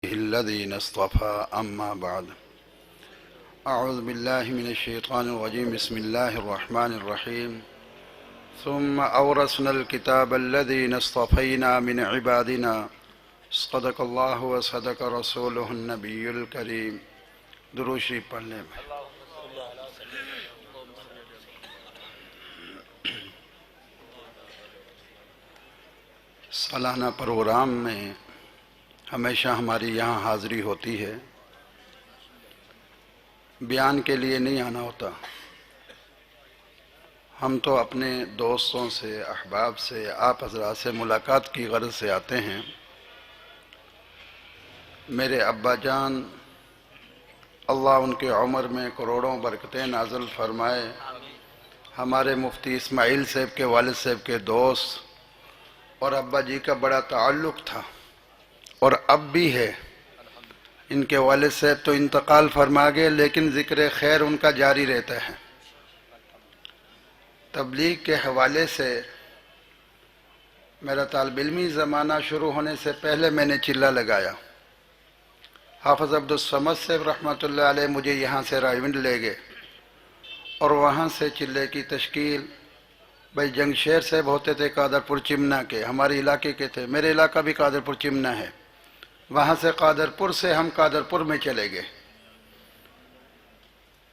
الذين اصطفى أما بعد أعوذ بالله من الشيطان الرجيم بسم الله الرحمن الرحيم ثم أورثنا الكتاب الذين اصطفينا من عبادنا صدق الله وصدق رسوله النبي الكريم درود شریف پڑھ لیں. سالانہ پروگرام میں ہمیشہ ہماری یہاں حاضری ہوتی ہے. بیان کے لیے نہیں آنا ہوتا. ہم تو اپنے دوستوں سے، احباب سے، آپ حضرات سے ملاقات کی غرض سے آتے ہیں. میرے ابا جان اللہ ان کے عمر میں کروڑوں برکتیں نازل فرمائے، ہمارے مفتی اسماعیل صاحب کے والد صاحب کے دوست اور ابا جی کا بڑا تعلق تھا اور اب بھی ہے. ان کے والد صاحب تو انتقال فرما گئے لیکن ذکر خیر ان کا جاری رہتا ہے. تبلیغ کے حوالے سے میرا طالب علمی زمانہ شروع ہونے سے پہلے میں نے چلہ لگایا. حافظ عبدالصمد صاحب رحمۃ اللہ علیہ مجھے یہاں سے رائیونڈ لے گئے اور وہاں سے چلے کی تشکیل. بھائی جنگ شیر صاحب ہوتے تھے قادرپور چمنہ کے، ہمارے علاقے کے تھے. میرے علاقہ بھی قادرپور چمنہ ہے. وہاں سے قادرپور سے ہم قادرپور میں چلے گئے.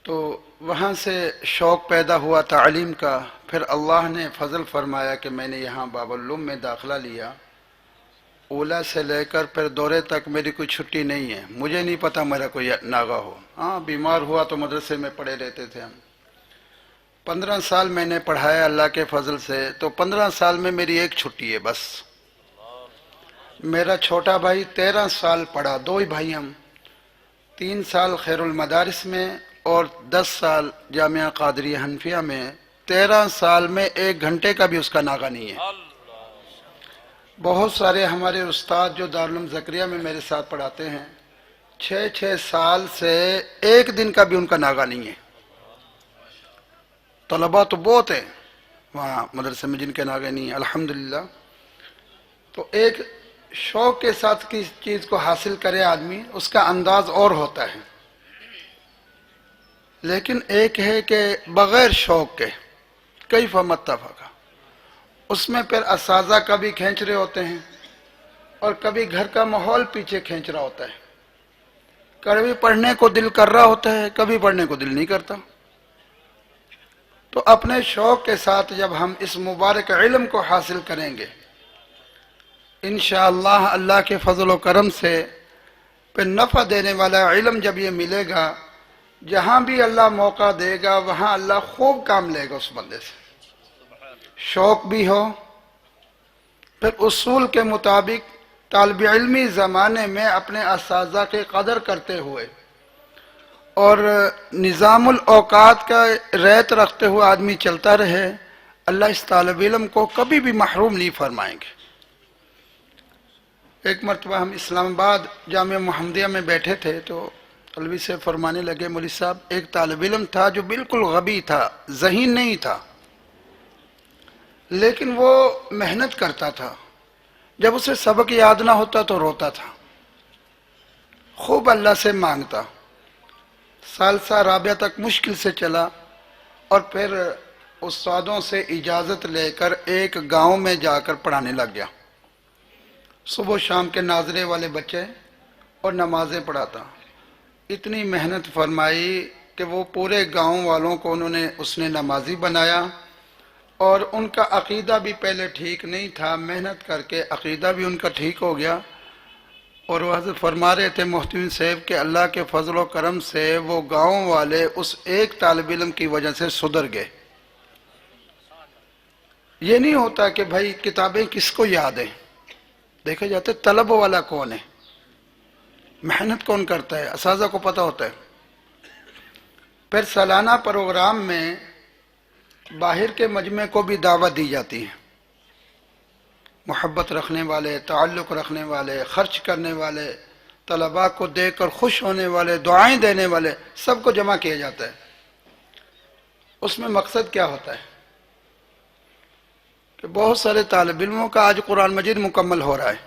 تو وہاں سے شوق پیدا ہوا تعلیم کا. پھر اللہ نے فضل فرمایا کہ میں نے یہاں باب العلوم میں داخلہ لیا. اولا سے لے کر پھر دورے تک میری کوئی چھٹی نہیں ہے. مجھے نہیں پتا میرا کوئی ناغہ ہو. ہاں بیمار ہوا تو مدرسے میں پڑھے رہتے تھے ہم. 15 سال میں نے پڑھایا اللہ کے فضل سے. تو 15 سال میں میری ایک چھٹی ہے بس. میرا چھوٹا بھائی 13 سال پڑھا، 2 ہی بھائی ہم. 3 سال خیر المدارس میں اور 10 سال جامعہ قادریہ حنفیہ میں. 13 سال میں 1 گھنٹے کا بھی اس کا ناغہ نہیں ہے. بہت سارے ہمارے استاد جو دارالعلوم زکریا میں میرے ساتھ پڑھاتے ہیں 6 سال سے 1 دن کا بھی ان کا ناغہ نہیں ہے. طلباء تو بہت ہیں وہاں مدرسے میں جن کے ناغے نہیں ہیں الحمدللہ. تو ایک شوق کے ساتھ کسی چیز کو حاصل کرے آدمی، اس کا انداز اور ہوتا ہے. لیکن ایک ہے کہ بغیر شوق کے کیف متفقہ، اس میں پھر اساتذہ کبھی کھینچ رہے ہوتے ہیں اور کبھی گھر کا ماحول پیچھے کھینچ رہا ہوتا ہے. کبھی پڑھنے کو دل کر رہا ہوتا ہے، کبھی پڑھنے کو دل نہیں کرتا. تو اپنے شوق کے ساتھ جب ہم اس مبارک علم کو حاصل کریں گے انشاءاللہ اللہ کے فضل و کرم سے پھر نفع دینے والا علم جب یہ ملے گا، جہاں بھی اللہ موقع دے گا وہاں اللہ خوب کام لے گا اس بندے سے. شوق بھی ہو، پھر اصول کے مطابق طالب علمی زمانے میں اپنے اساتذہ کی قدر کرتے ہوئے اور نظام الاوقات کا ریت رکھتے ہوئے آدمی چلتا رہے، اللہ اس طالب علم کو کبھی بھی محروم نہیں فرمائیں گے. ایک مرتبہ ہم اسلام آباد جامعہ محمدیہ میں بیٹھے تھے تو طلبی سے فرمانے لگے مولوی صاحب ایک طالب علم تھا جو بالکل غبی تھا، ذہین نہیں تھا، لیکن وہ محنت کرتا تھا. جب اسے سبق یاد نہ ہوتا تو روتا تھا، خوب اللہ سے مانگتا. ثالثہ رابعہ تک مشکل سے چلا اور پھر استادوں سے اجازت لے کر ایک گاؤں میں جا کر پڑھانے لگ گیا. صبح و شام کے ناظرے والے بچے اور نمازیں پڑھاتا. اتنی محنت فرمائی کہ وہ پورے گاؤں والوں کو اس نے نمازی بنایا. اور ان کا عقیدہ بھی پہلے ٹھیک نہیں تھا، محنت کر کے عقیدہ بھی ان کا ٹھیک ہو گیا. اور وہ حضرت فرما رہے تھے محتمین صاحب کہ اللہ کے فضل و کرم سے وہ گاؤں والے اس ایک طالب علم کی وجہ سے سدھر گئے. یہ نہیں ہوتا کہ بھائی کتابیں کس کو یاد ہیں، دیکھے جاتے طلب والا کون ہے، محنت کون کرتا ہے، اساتذہ کو پتہ ہوتا ہے. پھر سالانہ پروگرام میں باہر کے مجمع کو بھی دعوت دی جاتی ہے. محبت رکھنے والے، تعلق رکھنے والے، خرچ کرنے والے، طلباء کو دیکھ کر خوش ہونے والے، دعائیں دینے والے، سب کو جمع کیا جاتا ہے. اس میں مقصد کیا ہوتا ہے کہ بہت سارے طالب علموں کا آج قرآن مجید مکمل ہو رہا ہے.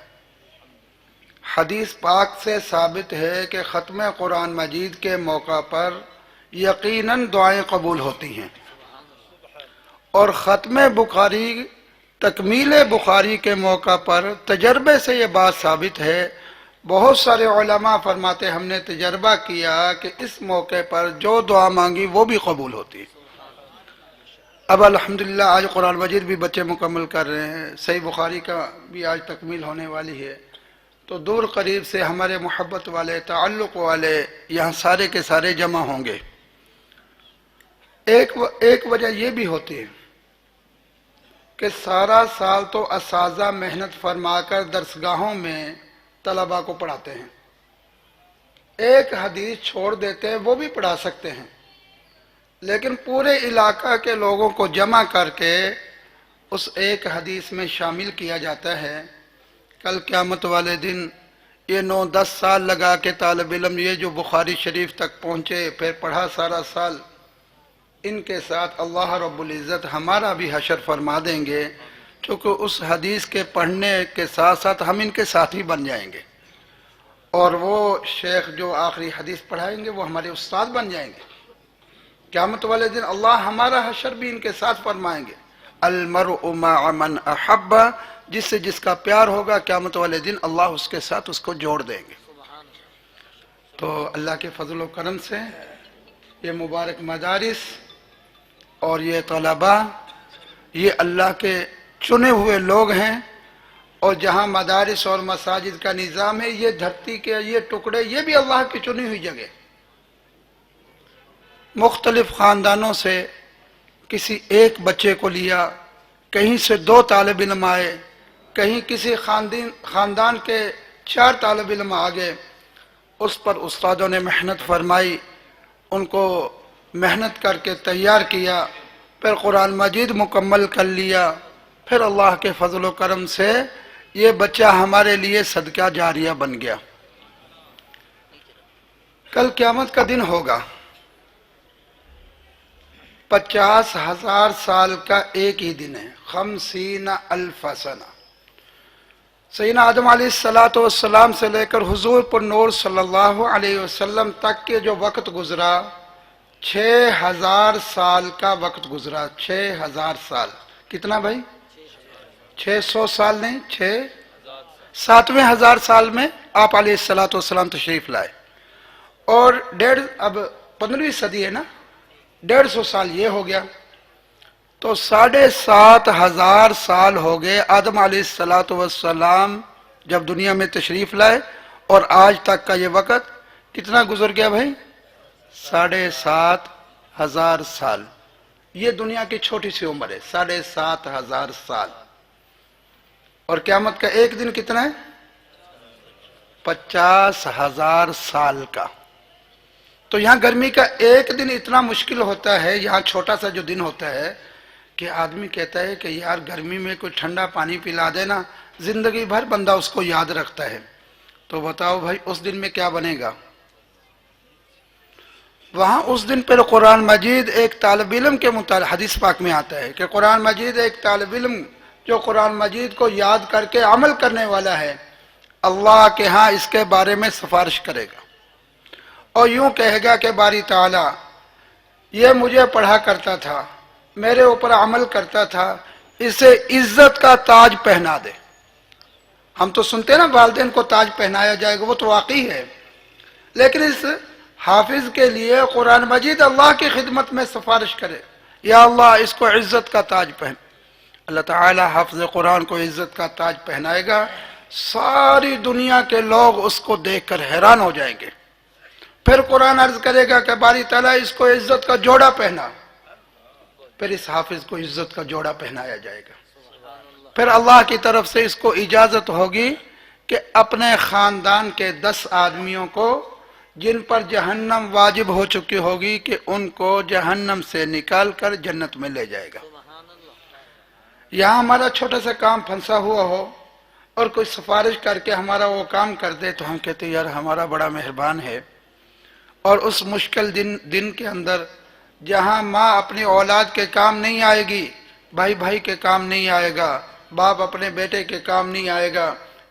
حدیث پاک سے ثابت ہے کہ ختم قرآن مجید کے موقع پر یقیناً دعائیں قبول ہوتی ہیں، اور ختم بخاری، تکمیل بخاری کے موقع پر تجربے سے یہ بات ثابت ہے۔ بہت سارے علماء فرماتے ہم نے تجربہ کیا کہ اس موقع پر جو دعا مانگی وہ بھی قبول ہوتی ہے۔ اب الحمدللہ آج قرآن مجید بھی بچے مکمل کر رہے ہیں، صحیح بخاری کا بھی آج تکمیل ہونے والی ہے، تو دور قریب سے ہمارے محبت والے، تعلق والے یہاں سارے کے سارے جمع ہوں گے۔ ایک وجہ یہ بھی ہوتی ہے کہ سارا سال تو اساتذہ محنت فرما کر درسگاہوں میں طلباء کو پڑھاتے ہیں، ایک حدیث چھوڑ دیتے ہیں وہ بھی پڑھا سکتے ہیں، لیکن پورے علاقہ کے لوگوں کو جمع کر کے اس ایک حدیث میں شامل کیا جاتا ہے۔ کل قیامت والے دن یہ 9-10 سال لگا کے طالب علم یہ جو بخاری شریف تک پہنچے، پھر پڑھا سارا سال، ان کے ساتھ اللہ رب العزت ہمارا بھی حشر فرما دیں گے، چونکہ اس حدیث کے پڑھنے کے ساتھ ساتھ ہم ان کے ساتھی بن جائیں گے، اور وہ شیخ جو آخری حدیث پڑھائیں گے وہ ہمارے استاد بن جائیں گے۔ قیامت والے دن اللہ ہمارا حشر بھی ان کے ساتھ فرمائیں گے۔ المرء مع من احب، جس سے جس کا پیار ہوگا قیامت والے دن اللہ اس کے ساتھ اس کو جوڑ دیں گے۔ تو اللہ کے فضل و کرم سے یہ مبارک مدارس اور یہ طلباء، یہ اللہ کے چنے ہوئے لوگ ہیں، اور جہاں مدارس اور مساجد کا نظام ہے، یہ دھرتی کے یہ ٹکڑے یہ بھی اللہ کی چنی ہوئی جگہ، مختلف خاندانوں سے کسی ایک بچے کو لیا، کہیں سے 2 طالب علم آئے، کہیں کسی خاندان کے 4 طالب علم آگے، اس پر استادوں نے محنت فرمائی، ان کو محنت کر کے تیار کیا، پھر قرآن مجید مکمل کر لیا، پھر اللہ کے فضل و کرم سے یہ بچہ ہمارے لیے صدقہ جاریہ بن گیا۔ کل قیامت کا دن ہوگا، 50,000 سال کا ایک ہی دن ہے، 50,000 سنہ۔ سیدنا آدم علیہ السلام سے لے کر حضور پر نور صلی اللہ علیہ وسلم تک کے جو وقت گزرا، 6,000 سال کا وقت گزرا۔ 6,000 سال کتنا بھائی؟ 600 سال نہیں، 7ویں ہزار سال میں آپ علیہ السلام تشریف لائے، اور اب 15ویں صدی ہے نا، 150 سال یہ ہو گیا، تو 7,500 سال ہو گئے آدم علیہ السلام جب دنیا میں تشریف لائے، اور آج تک کا یہ وقت کتنا گزر گیا بھائی؟ 7,500 سال۔ یہ دنیا کی چھوٹی سی عمر ہے، 7,500 سال، اور قیامت کا ایک دن کتنا ہے؟ 50,000 سال کا۔ تو یہاں گرمی کا ایک دن اتنا مشکل ہوتا ہے، یہاں چھوٹا سا جو دن ہوتا ہے کہ آدمی کہتا ہے کہ یار گرمی میں کوئی ٹھنڈا پانی پلا دینا، زندگی بھر بندہ اس کو یاد رکھتا ہے۔ تو بتاؤ بھائی اس دن میں کیا بنے گا؟ وہاں اس دن پر قرآن مجید ایک طالب علم کے متعلق حدیث پاک میں آتا ہے کہ قرآن مجید ایک طالب علم جو قرآن مجید کو یاد کر کے عمل کرنے والا ہے، اللہ کے ہاں اس کے بارے میں سفارش کرے گا، اور یوں کہے گا کہ باری تعالیٰ یہ مجھے پڑھا کرتا تھا، میرے اوپر عمل کرتا تھا، اسے عزت کا تاج پہنا دے۔ ہم تو سنتے ہیں نا والدین کو تاج پہنایا جائے گا، وہ تو واقعی ہے، لیکن اس حافظ کے لیے قرآن مجید اللہ کی خدمت میں سفارش کرے، یا اللہ اس کو عزت کا تاج پہن۔ اللہ تعالی حافظ قرآن کو عزت کا تاج پہنائے گا، ساری دنیا کے لوگ اس کو دیکھ کر حیران ہو جائیں گے۔ پھر قرآن عرض کرے گا کہ باری تعالیٰ اس کو عزت کا جوڑا پہنا، پھر اس حافظ کو عزت کا جوڑا پہنایا جائے گا۔ پھر اللہ کی طرف سے اس کو اجازت ہوگی کہ اپنے خاندان کے 10 آدمیوں کو جن پر جہنم واجب ہو چکی ہوگی کہ ان کو جہنم سے نکال کر جنت میں لے جائے گا۔ یہاں ہمارا چھوٹا سا کام پھنسا ہوا ہو اور کوئی سفارش کر کے ہمارا وہ کام کر دے تو ہم کہتے ہیں یار ہمارا بڑا مہربان ہے، اور اس مشکل دن کے اندر جہاں ماں اپنی اولاد کے کام نہیں آئے گی، بھائی کے کام نہیں آئے گا، باپ اپنے بیٹے کے کام نہیں آئے گا،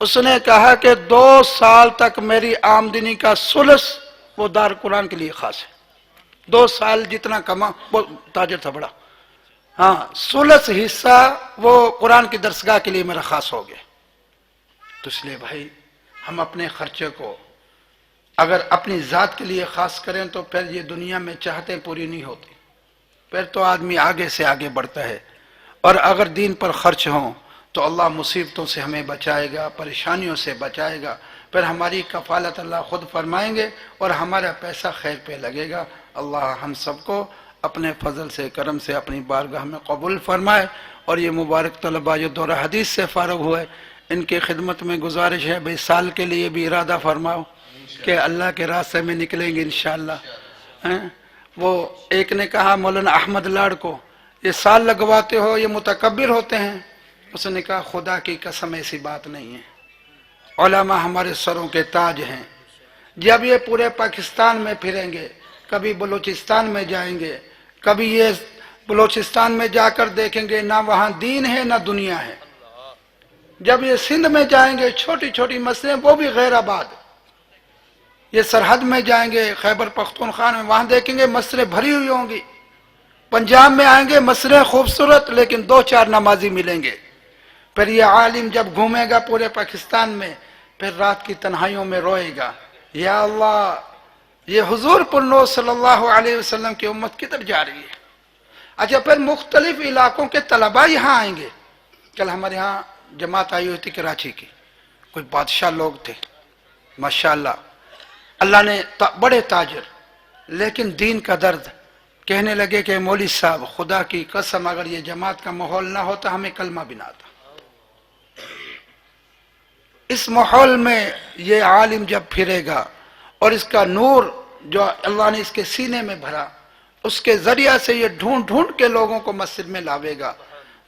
اس نے کہا کہ 2 سال تک میری آمدنی کا ثلث وہ دار قرآن کے لیے خاص ہے. 2 سال جتنا کما، وہ تاجر تھا بڑا، ہاں، ثلث حصہ وہ قرآن کی درسگاہ کے لیے میرا خاص ہو گیا. تو اس لیے بھائی ہم اپنے خرچے کو اگر اپنی ذات کے لیے خاص کریں تو پھر یہ دنیا میں چاہتے پوری نہیں ہوتی، پھر تو آدمی آگے سے آگے بڑھتا ہے. اور اگر دین پر خرچ ہوں تو اللہ مصیبتوں سے ہمیں بچائے گا، پریشانیوں سے بچائے گا، پھر ہماری کفالت اللہ خود فرمائیں گے اور ہمارا پیسہ خیر پہ لگے گا. اللہ ہم سب کو اپنے فضل سے، کرم سے اپنی بارگاہ میں قبول فرمائے. اور یہ مبارک طلباء جو دورہ حدیث سے فارغ ہوئے، ان کی خدمت میں گزارش ہے بھئی سال کے لیے بھی ارادہ فرماؤ کہ اللہ کے راستے میں نکلیں گے انشاءاللہ. وہ ایک نے کہا مولانا احمد لاڑ کو، یہ سال لگواتے ہو یہ متکبر ہوتے ہیں؟ اس نے کہا خدا کی قسم ایسی بات نہیں ہے، علماء ہمارے سروں کے تاج ہیں. جب یہ پورے پاکستان میں پھریں گے، کبھی بلوچستان میں جائیں گے، کبھی یہ بلوچستان میں جا کر دیکھیں گے نہ وہاں دین ہے نہ دنیا ہے. جب یہ سندھ میں جائیں گے چھوٹی چھوٹی مسجدیں وہ بھی غیر آباد، یہ سرحد میں جائیں گے خیبر پختونخوا میں، وہاں دیکھیں گے مسجدیں بھری ہوئی ہوں گی. پنجاب میں آئیں گے مسجدیں خوبصورت لیکن 2-4 نمازی ملیں گے. پھر یہ عالم جب گھومے گا پورے پاکستان میں، پھر رات کی تنہائیوں میں روئے گا، یا اللہ یہ حضور پرنو صلی اللہ علیہ وسلم کی امت کدھر جا رہی ہے. اچھا پھر مختلف علاقوں کے طلباء یہاں آئیں گے. کل ہمارے یہاں جماعت آئی ہوئی تھی کراچی کی، کوئی بادشاہ لوگ تھے ماشاءاللہ، اللہ نے بڑے تاجر، لیکن دین کا درد. کہنے لگے کہ مولوی صاحب خدا کی قسم اگر یہ جماعت کا ماحول نہ ہوتا ہمیں کلمہ بھی نہ آتا. اس ماحول میں یہ عالم جب پھرے گا اور اس کا نور جو اللہ نے اس کے سینے میں بھرا، اس کے ذریعہ سے یہ ڈھونڈ ڈھونڈ کے لوگوں کو مسجد میں لاوے گا،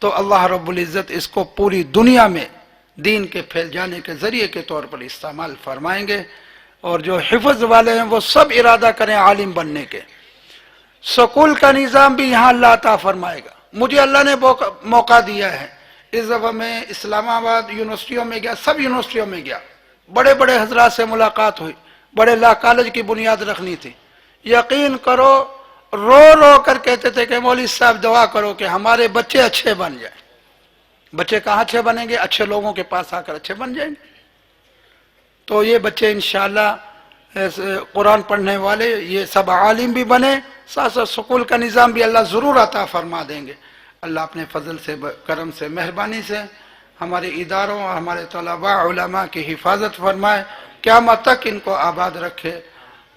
تو اللہ رب العزت اس کو پوری دنیا میں دین کے پھیل جانے کے ذریعے کے طور پر استعمال فرمائیں گے. اور جو حفظ والے ہیں وہ سب ارادہ کریں عالم بننے کے. سکول کا نظام بھی یہاں اللہ عطا فرمائے گا. مجھے اللہ نے موقع دیا ہے، اس دفعہ میں اسلام آباد یونیورسٹیوں میں گیا، سب یونیورسٹیوں میں گیا، بڑے بڑے حضرات سے ملاقات ہوئی، بڑے لا کالج کی بنیاد رکھنی تھی. یقین کرو رو رو کر کہتے تھے کہ مولوی صاحب دعا کرو کہ ہمارے بچے اچھے بن جائیں. بچے کہاں اچھے بنیں گے؟ اچھے لوگوں کے پاس آ کر اچھے بن جائیں گے. تو یہ بچے انشاءاللہ قرآن پڑھنے والے یہ سب عالم بھی بنے، ساتھ ساتھ سکول کا نظام بھی اللہ ضرور عطا فرما دیں گے. اللہ اپنے فضل سے، کرم سے، مہربانی سے ہمارے اداروں اور ہمارے طلباء علماء کی حفاظت فرمائے، قیامت تک ان کو آباد رکھے.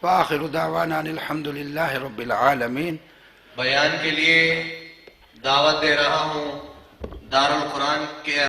وآخر دعوانا الحمدللہ رب العالمین. بیان کے لیے دعوت دے رہا ہوں دارالقرآن کے